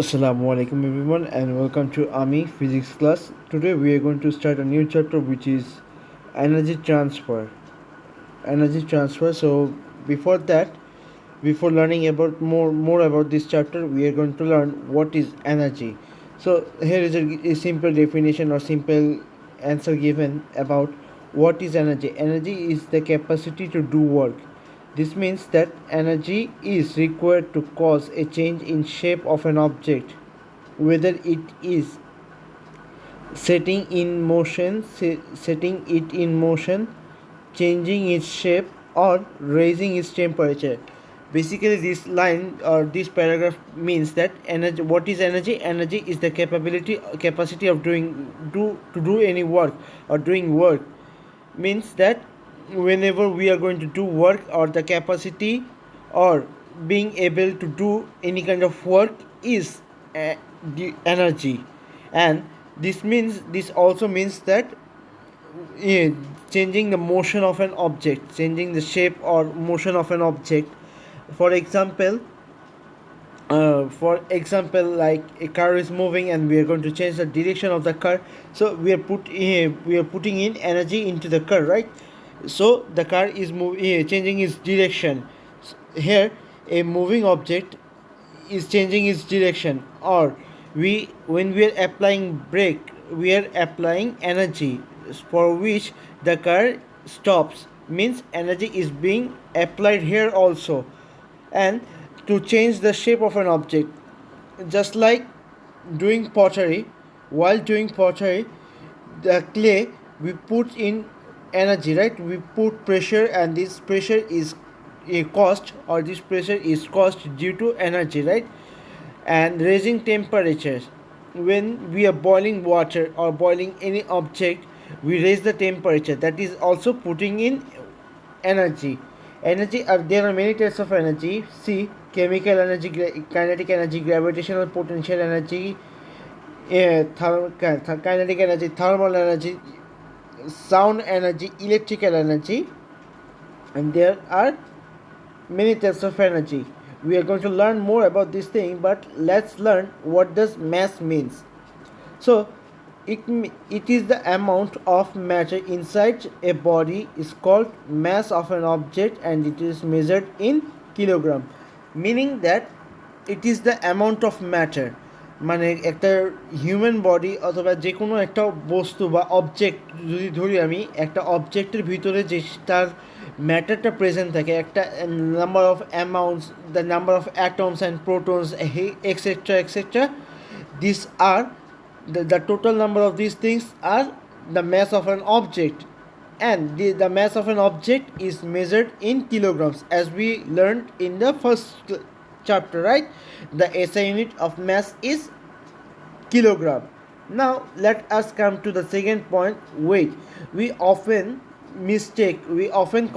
Assalamu alaikum everyone and welcome to AMI physics class. Today we are going to start a new chapter which is energy transfer. Energy transfer. So before that, before learning about more about this chapter, we are going to learn what is energy. So here is a simple definition or simple answer given about what is energy. Energy is the capacity to do work. This means that energy is required to cause a change in shape of an object, whether it is setting it in motion, changing its shape, or raising its temperature. Basically, this line or this paragraph means that energy. What is energy? Energy is the capacity of do any work or doing work. Means that whenever we are going to do work, or the capacity or being able to do any kind of work is the energy. And this also means that yeah, changing the motion of an object, changing the shape or motion of an object. For example, like a car is moving and we are going to change the direction of the car, so we are putting in energy into the car, right? So the car is changing its direction. Here a moving object is changing its direction, or we when we are applying brake, we are applying energy for which the car stops, means energy is being applied here also. And to change the shape of an object, just like doing pottery, while doing pottery, the clay, we put in energy, right? We put pressure, and this pressure is a cost, or this pressure is caused due to energy, right? And raising temperatures, when we are boiling water or boiling any object, we raise the temperature, that is also putting in energy. There are many types of energy. See, chemical energy, kinetic energy, gravitational potential energy, kinetic energy, thermal energy, sound energy, electrical energy, and there are many types of energy. We are going to learn more about this thing, but let's learn what does mass means. So it is the amount of matter inside a body is called mass of an object, and it is measured in kilogram. Meaning that it is the amount of matter, মানে একটা human body অথবা যে কোনো একটা বস্তু বা object যদি ধরি, আমি একটা অবজেক্টের ভিতরে যে তার ম্যাটারটা প্রেজেন্ট থাকে, একটা number of amounts, the number of atoms and protons, etcetera etcetera, these are the total number of these things are the mass of an object. And the mass of an object is measured in kilograms, as we learned in the first chapter, right? The SI unit of mass is kilogram. Now let us come to the second point, weight. We often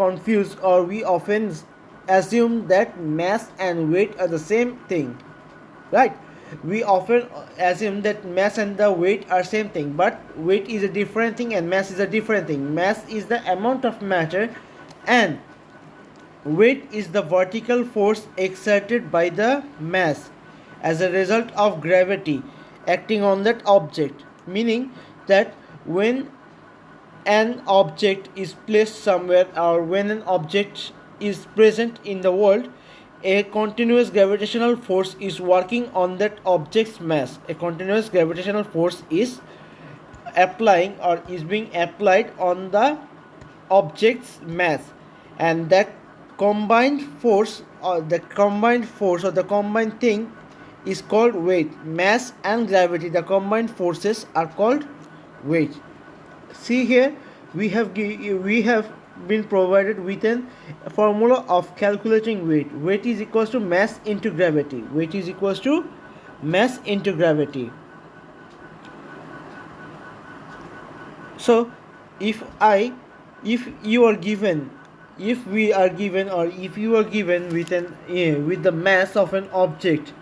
confuse, or we often assume that mass and weight are the same thing, right? We often assume that mass and the weight are same thing, but weight is a different thing and mass is a different thing. Mass is the amount of matter, and weight is the vertical force exerted by the mass as a result of gravity acting on that object. Meaning that when an object is placed somewhere, or when an object is present in the world, a continuous gravitational force is working on that object's mass. A continuous gravitational force is applying, or is being applied on the object's mass, and that combined force, or the combined thing is called weight. Mass and gravity, the combined forces are called weight. See here, we have been provided with a formula of calculating weight. Weight is equals to mass into gravity. Weight is equals to mass into gravity. So if you are given, if we are given, or if you are given with with the mass of an object,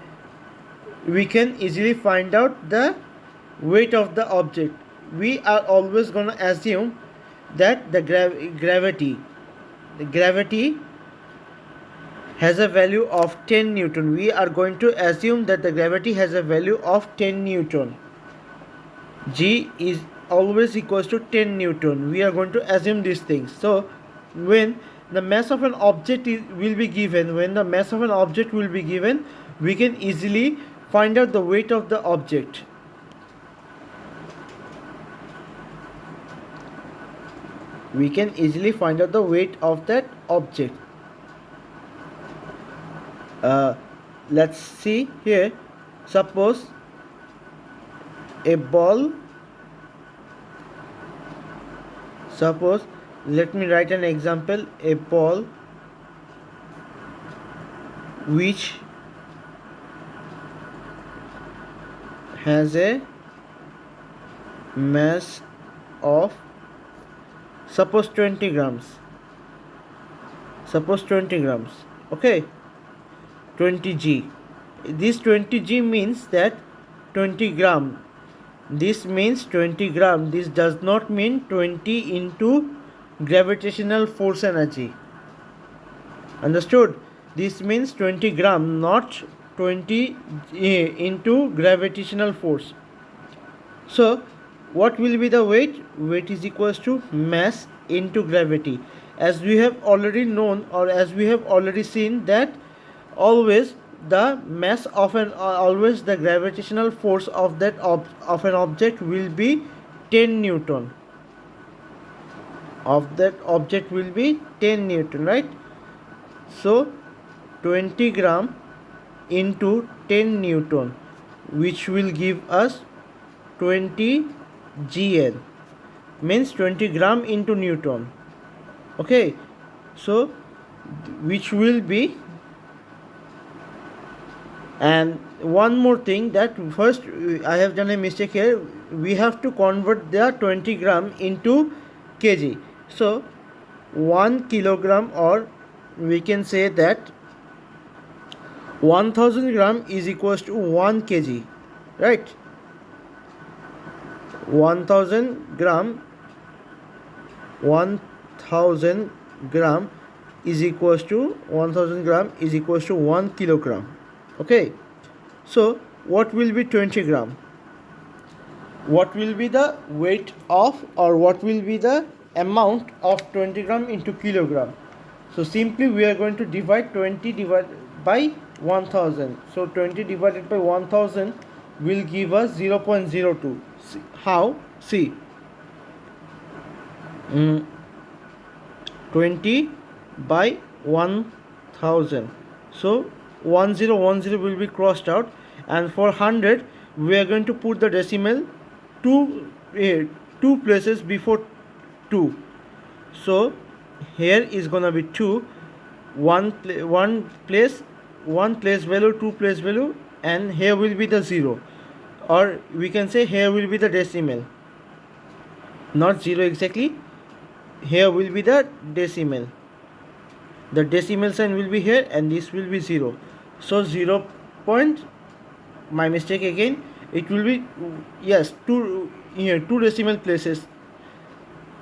we can easily find out the weight of the object. We are always going to assume that the gravity has a value of 10 Newton. We are going to assume that the gravity has a value of 10 Newton. G is always equals to 10 Newton. We are going to assume these things. So when the mass of an object will be given, we can easily find out the weight of the object. We can easily find out the weight of that object. Let's see here. Suppose a ball. Let me write an example. A ball which has a mass of suppose 20 grams. Okay, 20 g. This 20 g means that 20 gram. This means 20 gram. This does not mean 20 into gravitational force energy. Understood? This means 20 gram, not 20 into gravitational force. So what will be the weight? Weight is equals to mass into gravity. As we have already known, or as we have already seen, that always the mass of always the gravitational force of that of an object will be 10 Newton. Of that object will be 10 Newton, right? So 20 gram into 10 Newton, which will give us 20 GN, means 20 gram into Newton. Okay, so which will be. And one more thing, that first I have done a mistake here. We have to convert the 20 gram into kg. So 1 kilogram, or we can say that 1000 gram is equals to 1 kg, right? 1000 gram is equals to 1 kilogram. Okay, so what will be 20 gram? What will be the weight of, or what will be the amount of 20 gram into kilogram? So simply we are going to divide 20 divided by 1000. So 20 divided by 1000 will give us 0.02. How? See, 20 by 1000. So 1010 will be crossed out, and for 100 we are going to put the decimal two places before 2. So here is gonna be 2, one place value, 2 place value, and here will be the 0, or we can say here will be the decimal, not 0 exactly. Here will be the decimal. The decimal sign will be here, and this will be 0. So 0 point, my mistake again, it will be, yes, 2 here, 2 decimal places,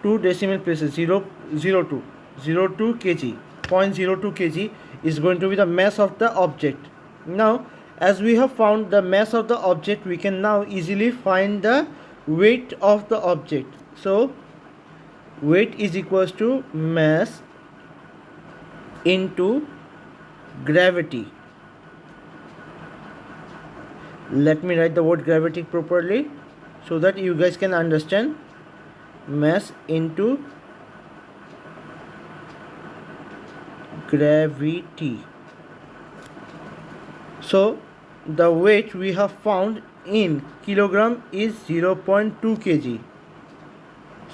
0 02 kg, 0.02 kg is going to be the mass of the object. Now as we have found the mass of the object, we can now easily find the weight of the object. So weight is equals to mass into gravity. Let me write the word gravity properly so that you guys can understand. Mass into gravity. So the weight we have found in kilogram is 0.2 kg.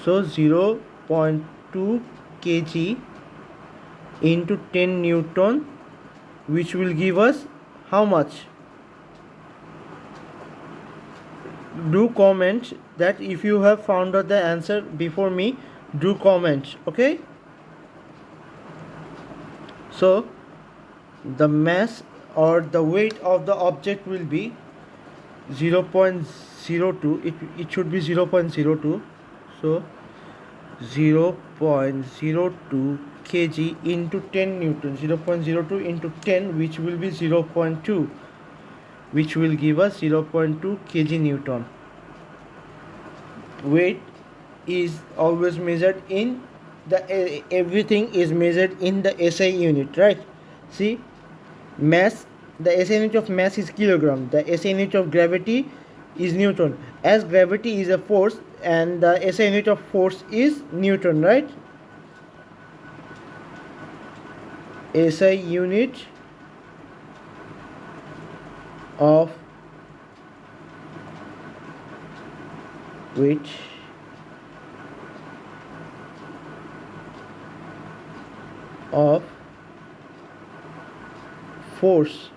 So 0.2 kg into 10 Newton, which will give us how much? Do comment that if you have found out the answer before me. Do comment. Okay, so the mass or the weight of the object will be 0.02. It should be 0.02. So 0.02 kg into 10 newton, 0.02 into 10, which will be 0.2, which will give us 0.2 kg newton. Weight is always measured in the everything is measured in the SI unit, right? See, mass, the SI unit of mass is kilogram, the SI unit of gravity is newton, as gravity is a force and the SI unit of force is newton, right? SI unit of weight of force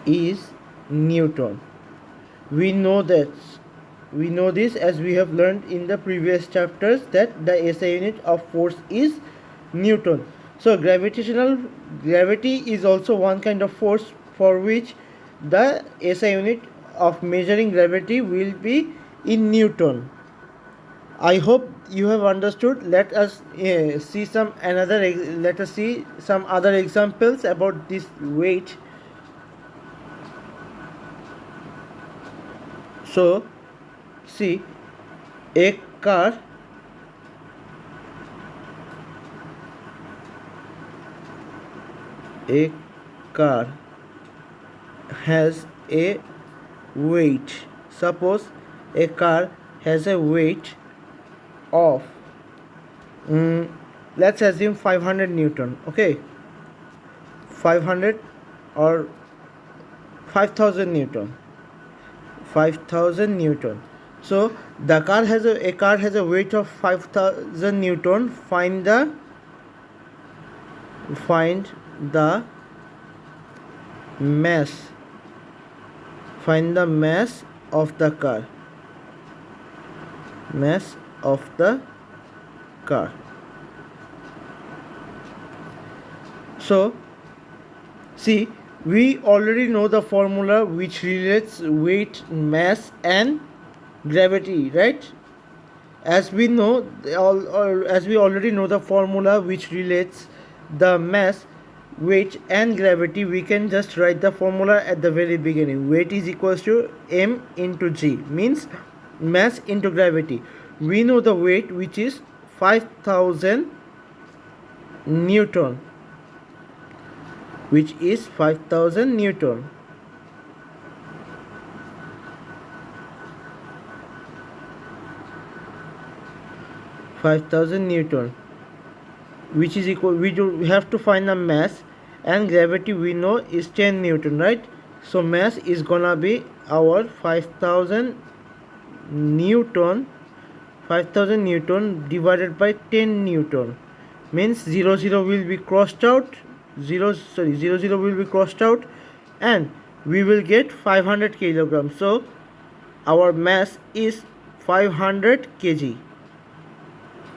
is newton. We know this as we have learned in the previous chapters, that the SI unit of force is newton. So gravity is also one kind of force for which the SI unit of measuring gravity will be in newton. I hope you have understood. Let us see some other examples about this weight. So, see, a car has a weight. Suppose a car has a weight of let's assume 500 newton. Okay, 500 or 5000 newton. 5000 newton. So the car has a weight of 5000 newton. Find the mass. Find the mass of the car. Mass of the car. So, see, we already know the formula which relates weight, mass and gravity, right? As we already know the formula which relates the mass, weight and gravity, we can just write the formula at the very beginning. Weight is equals to m into g, means mass into gravity. We know the weight, which is 5000 newton, which is 5000 newton. Which is equal, we have to find the mass, and gravity we know is 10 newton, right? So mass is gonna be our 5000 newton. 5000 newton divided by 10 newton, means 0 will be crossed out. 0 will be crossed out, and we will get 500 kilograms. So our mass is 500 kg.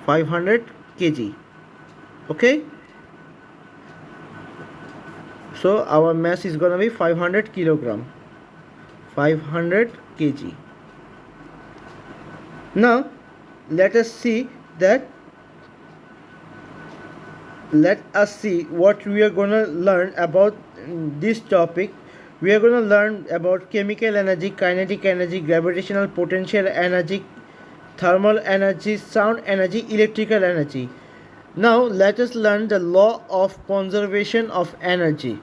500 kg. Okay, so our mass is gonna be 500 kilogram. 500 kg. Now let us see what we are going to learn about this topic. We are going to learn about chemical energy, kinetic energy, gravitational potential energy, thermal energy, sound energy, electrical energy. Now let us learn the law of conservation of energy.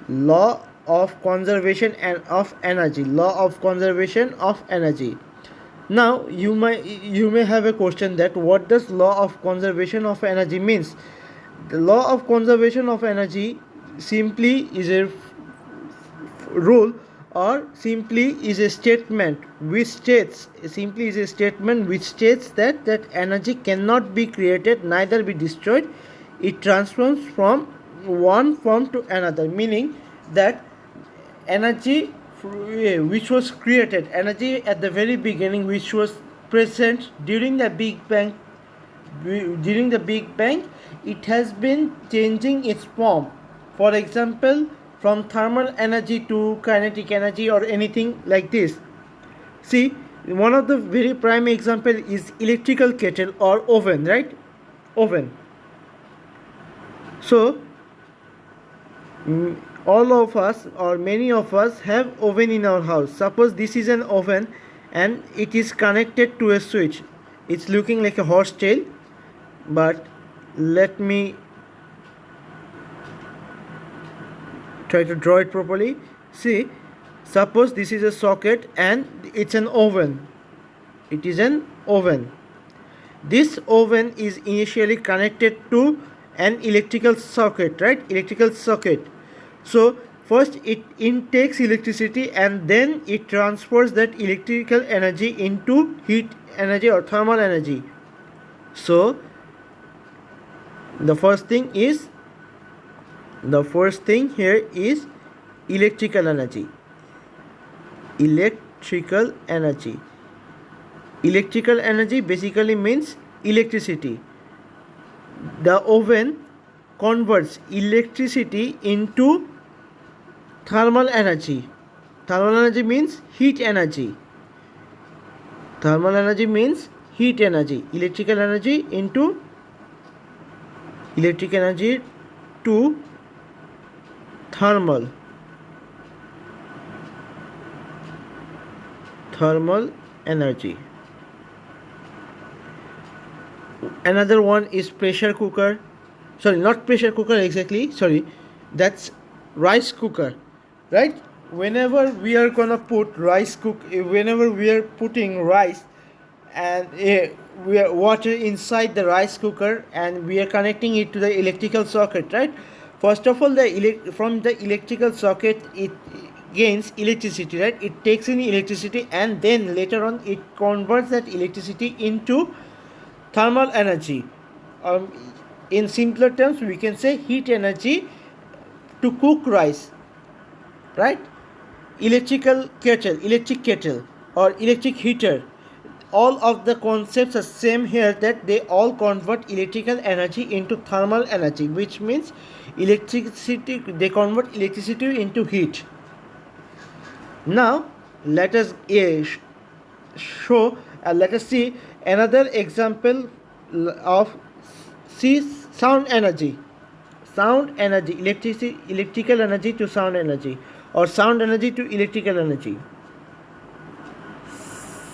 Law of conservation of energy. Now you may have a question that what does law of conservation of energy means. The law of conservation of energy simply is a rule, or simply is a statement which states that energy cannot be created, neither be destroyed. It transforms from one form to another, meaning that energy which was created, energy at the very beginning which was present during the Big Bang, it has been changing its form. For example, from thermal energy to kinetic energy or anything like this. See, one of the very prime example is electrical kettle or oven, right? oven. So all of us or many of us have oven in our house. Suppose this is an oven and it is connected to a switch. It's looking like a horse tail, but let me try to draw it properly. See, suppose this is a socket and it's an oven. It is an oven. This oven is initially connected to an electrical socket, right? Electrical socket. So first it intakes electricity and then it transfers that electrical energy into heat energy or thermal energy. So the first thing here is electrical energy. Electrical energy. Electrical energy basically means electricity. The oven converts electricity into thermal energy. Thermal energy means heat energy. Thermal energy means heat energy. Electrical energy into electric energy to thermal energy. Another one is pressure cooker. Sorry, not pressure cooker exactly. Sorry, that's rice cooker, right? Whenever we are gonna put whenever we are putting rice and we are water inside the rice cooker and we are connecting it to the electrical socket, right? First of all, from the electrical socket it gains electricity, right? It takes in electricity and then later on it converts that electricity into thermal energy. In simpler terms, we can say heat energy to cook rice, right? Electric kettle or electric heater, all of the concepts are same here, that they all convert electrical energy into thermal energy, which means they convert electricity into heat. Now let us see another example of sound energy. Electrical energy to sound energy, or sound energy to electrical energy.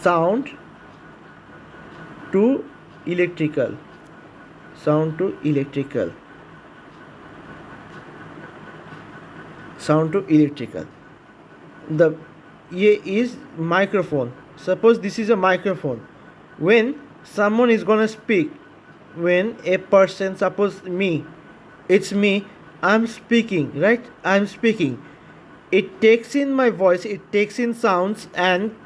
Sound to electrical. Sound to electrical. The A is microphone. Suppose this is a microphone. When someone is gonna speak, when a person, suppose me, it's me, I'm speaking, right? I'm speaking. It takes in my voice, it takes in sounds, and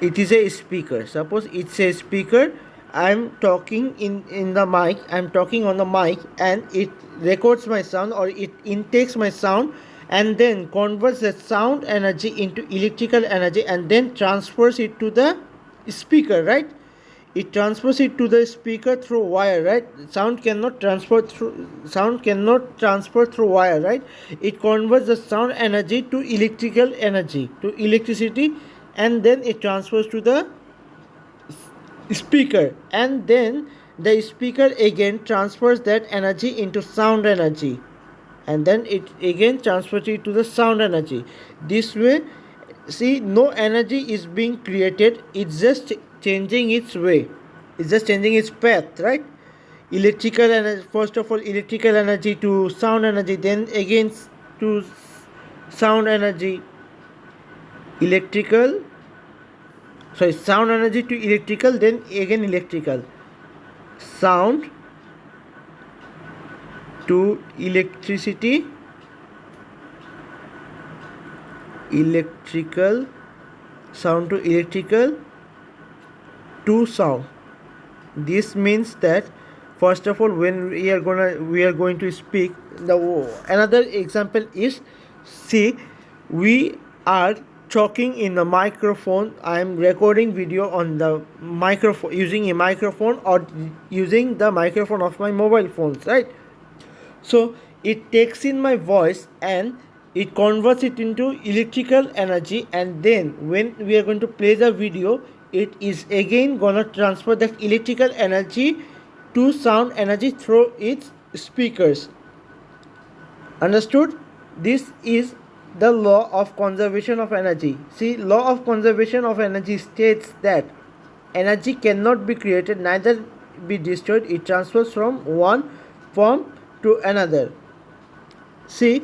it is a speaker. Suppose it's a speaker, I'm talking in the mic, I'm talking on the mic, and it records my sound, or it intakes my sound and then converts the sound energy into electrical energy and then transfers it to the speaker, right? It transfers it to the speaker through wire, right? Sound cannot transfer through wire, right? It converts the sound energy to electrical energy, to electricity, and then it transfers to the speaker, and then the speaker again transfers that energy into sound energy, and then it again transfers it to the sound energy. This way, see, no energy is being created, it's just changing its way, it's just changing its path, right? Electrical energy, first of all electrical energy to sound energy, then again to sound energy, sound energy to electrical, then again electrical, sound to electricity, sound to electrical to sound. This means that first of all, when we are going to speak, another example is, see, we are talking in the microphone. I am recording video on the microphone, using a microphone or using the microphone of my mobile phones, right? So it takes in my voice and it converts it into electrical energy, and then when we are going to play the video, it is again gonna transfer that electrical energy to sound energy through its speakers. Understood? This is the law of conservation of energy. See, law of conservation of energy states that energy cannot be created, neither be destroyed. It transfers from one form to another. See,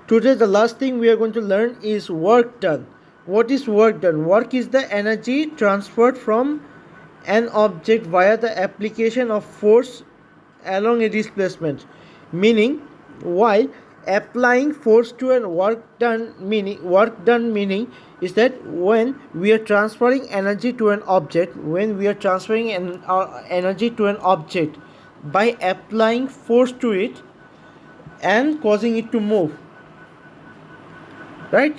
today the last thing we are going to learn is work done. What is work done? Work is the energy transferred from an object via the application of force along a displacement. Meaning, while applying force to an work done meaning is that when we are transferring energy to an object, energy to an object by applying force to it and causing it to move, right?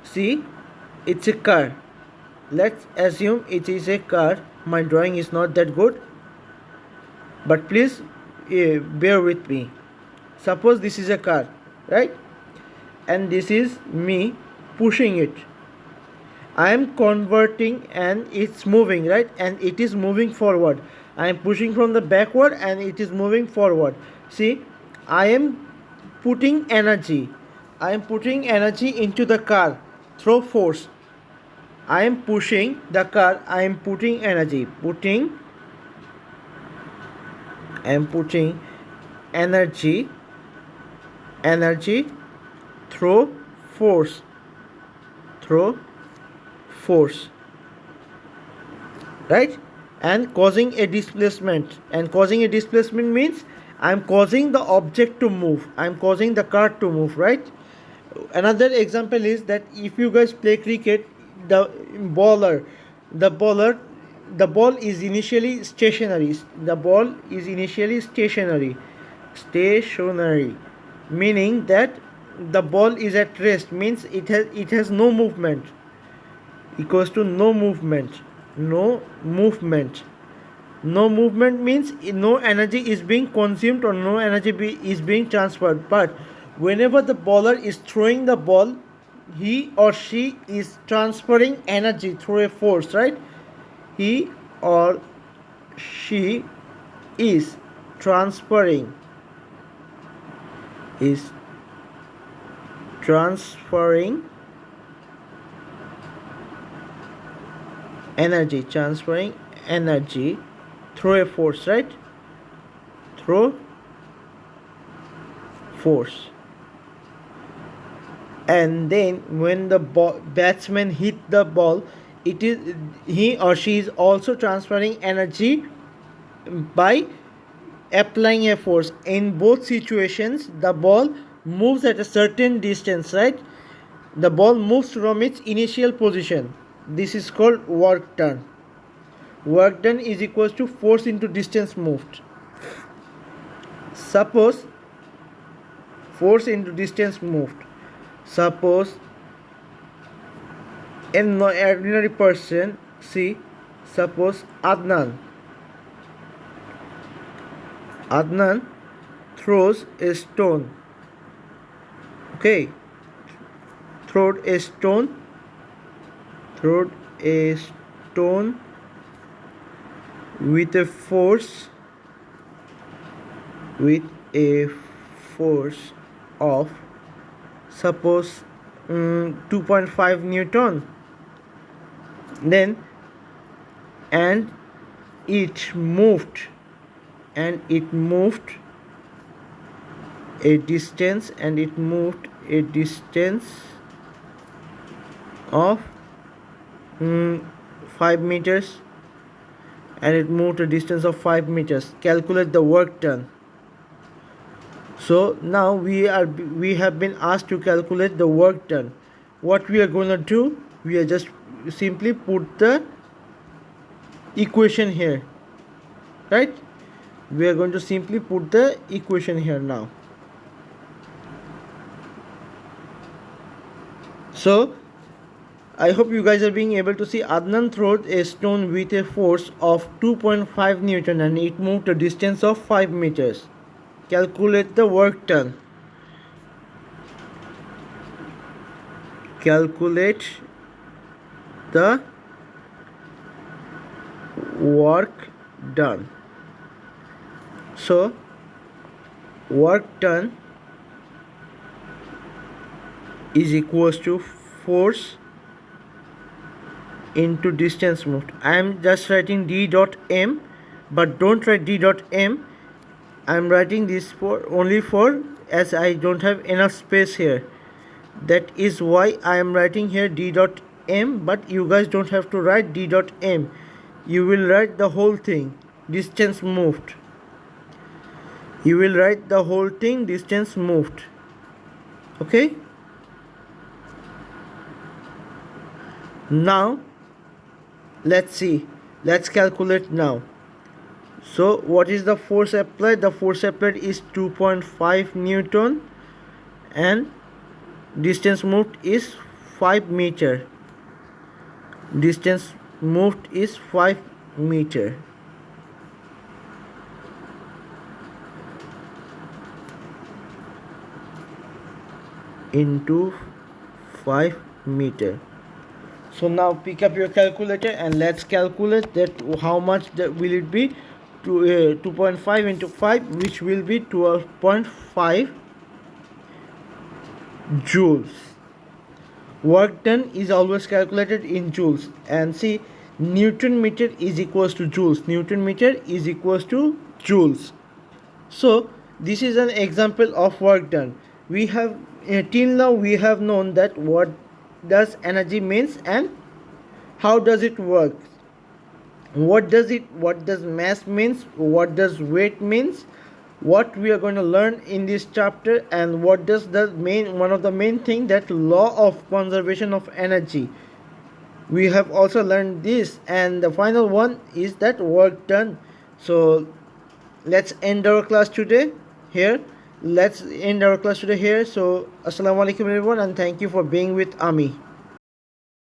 See, it's a car. Let's assume it is a car. My drawing is not that good, but please bear with me. Suppose this is a car, right? And this is me pushing it. I am converting and it's moving, right? And it is moving forward. I am pushing from the backward and it is moving forward. See, I am putting energy. I am putting energy into the car through force. I am pushing the car. I am putting energy. I am putting energy through force. Right? And causing a displacement. And causing a displacement means I am causing the object to move. I am causing the car to move, right? Another example is that if you guys play cricket, the ball is initially stationary. Meaning that the ball is at rest, means it has no movement, equals to no movement means no energy is being consumed or no energy is being transferred. But whenever the bowler is throwing the ball, he or she is transferring energy through a force, right? He or she is transferring energy through a force, right? Through force. And then when the batsman hit the ball, he or she is also transferring energy by applying a force. In both situations, the ball moves at a certain distance, right? The ball moves from its initial position. This is called work done. Work done is equals to force into distance moved. Suppose force into distance moved. Suppose an ordinary person, suppose Adnan throws a stone. Okay, throwed a stone with a force of suppose 2.5 Newton. Then and it moved a distance of 5 meters, and it moved a distance of 5 meters. Calculate the work done. So now we have been asked to calculate the work done. What we are going to do, we are just simply put the equation here, right? We are going to simply put the equation here now. So I hope you guys are being able to see. Adnan threw a stone with a force of 2.5 Newton and it moved a distance of 5 meters. Calculate the work done. Calculate the work done. So work done is equals to force into distance moved. I am just writing d dot m, but don't write d dot m. I am writing this for only for, as I don't have enough space here. That is why I am writing here d dot m, but you guys don't have to write d dot m. You will write the whole thing, distance moved. You will write the whole thing, distance moved. Okay? Now let's see, let's calculate now. So what is the force applied? The force applied is 2.5 Newton and distance moved is 5 meter. Distance moved is 5 meter. Into 5 meter. So now pick up your calculator and let's calculate that how much that will it be. 2.5 into 5, which will be 12.5 joules. Work done is always calculated in joules, and see, Newton meter is equals to joules. Newton meter is equals to joules. So this is an example of work done. We have till now we have known that what does energy means and how does it work. What does mass means, what does weight means, what we are going to learn in this chapter, and what does one of the main thing, that law of conservation of energy. We have also learned this, and the final one is that work done. So let's end our class today here. So assalamu alaikum everyone, and thank you for being with Ami.